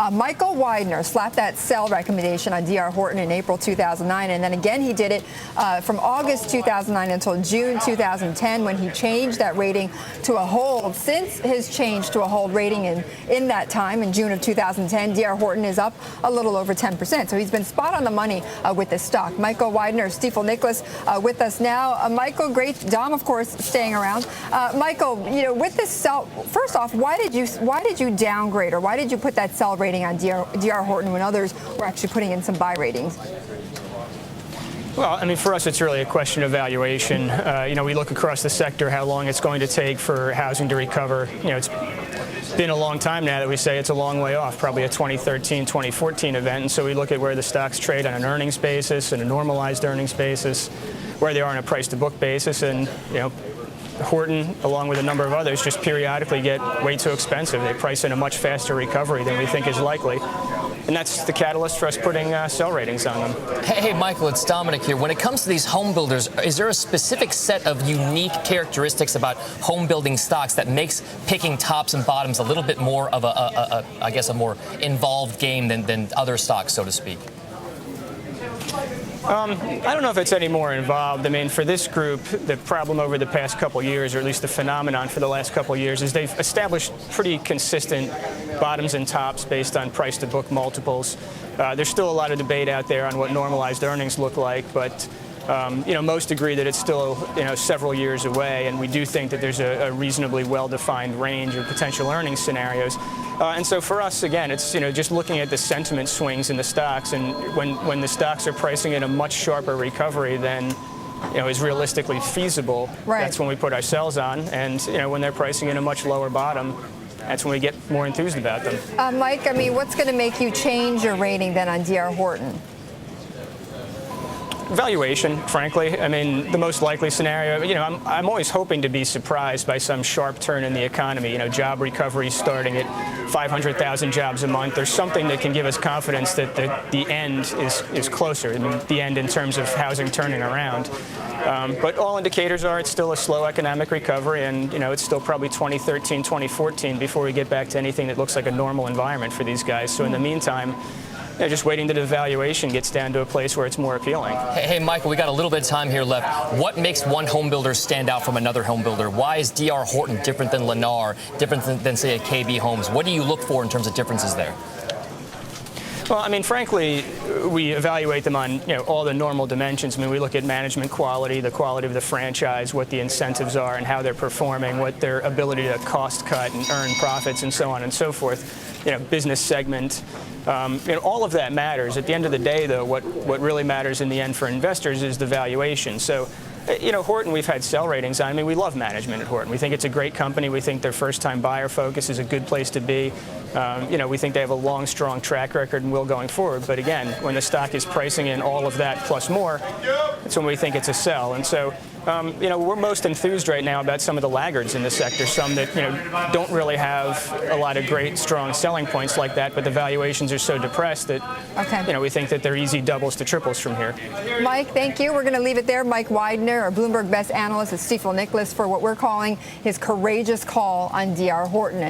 Michael Widner slapped that sell recommendation on D.R. Horton in April 2009, and then again he did it from August 2009 until June 2010 when he changed that rating to a hold. Since his change to a hold rating in that time, in June of 2010, D.R. Horton is up a little over 10%. So he's been spot on the money with this stock. Michael Widner, Stifel Nicolaus with us now. Michael, great. Dom, of course, staying around. Michael, with this sell, first off, why did you downgrade, or why did you put that sell rating on D.R. Horton when others were actually putting in some buy ratings? Well, I mean, for us, it's really a question of valuation. We look across the sector, how long it's going to take for housing to recover. It's been a long time now that we say it's a long way off, probably a 2013, 2014 event. And so we look at where the stocks trade on an earnings basis and a normalized earnings basis, where they are on a price-to-book basis, and Horton, along with a number of others, just periodically get way too expensive. They price in a much faster recovery than we think is likely. And that's the catalyst for us putting sell ratings on them. Hey, Michael, it's Dominic here. When it comes to these home builders, is there a specific set of unique characteristics about home building stocks that makes picking tops and bottoms a little bit more of a more involved game than other stocks, so to speak? I don't know if it's any more involved. I mean, for this group, the problem over the past couple years, or at least the phenomenon for the last couple years, is they've established pretty consistent bottoms and tops based on price-to-book multiples. There's still a lot of debate out there on what normalized earnings look like, but most agree that it's still several years away, and we do think that there's a reasonably well-defined range of potential earnings scenarios. And so for us, again, it's just looking at the sentiment swings in the stocks, and when the stocks are pricing in a much sharper recovery than is realistically feasible, right, that's when we put our sells on. And when they're pricing in a much lower bottom, that's when we get more enthused about them. Mike, I mean, what's going to make you change your rating then on D.R. Horton? Valuation, frankly. I mean, the most likely scenario, I'm always hoping to be surprised by some sharp turn in the economy. Job recovery starting at 500,000 jobs a month. There's something that can give us confidence that the end is closer. I mean, the end in terms of housing turning around. But all indicators are it's still a slow economic recovery, and it's still probably 2013, 2014 before we get back to anything that looks like a normal environment for these guys. So in the meantime, just waiting that the valuation gets down to a place where it's more appealing. Hey, Michael, we got a little bit of time here left. What makes one home builder stand out from another home builder? Why is D.R. Horton different than Lennar, different than say, a KB Homes? What do you look for in terms of differences there? Well, I mean, frankly, we evaluate them on all the normal dimensions. I mean, we look at management quality, the quality of the franchise, what the incentives are and how they're performing, what their ability to cost cut and earn profits and so on and so forth. Business segment. All of that matters. At the end of the day, though, what really matters in the end for investors is the valuation. So, Horton, we've had sell ratings on. I mean, we love management at Horton. We think it's a great company. We think their first-time buyer focus is a good place to be. We think they have a long, strong track record and will going forward. But again, when the stock is pricing in all of that plus more, that's when we think it's a sell. And so, we're most enthused right now about some of the laggards in the sector, some that, don't really have a lot of great, strong selling points like that, but the valuations are so depressed that, we think that they're easy doubles to triples from here. Mike, thank you. We're going to leave it there. Mike Widner, our Bloomberg Best Analyst at Stifel Nicolaus, for what we're calling his courageous call on D.R. Horton.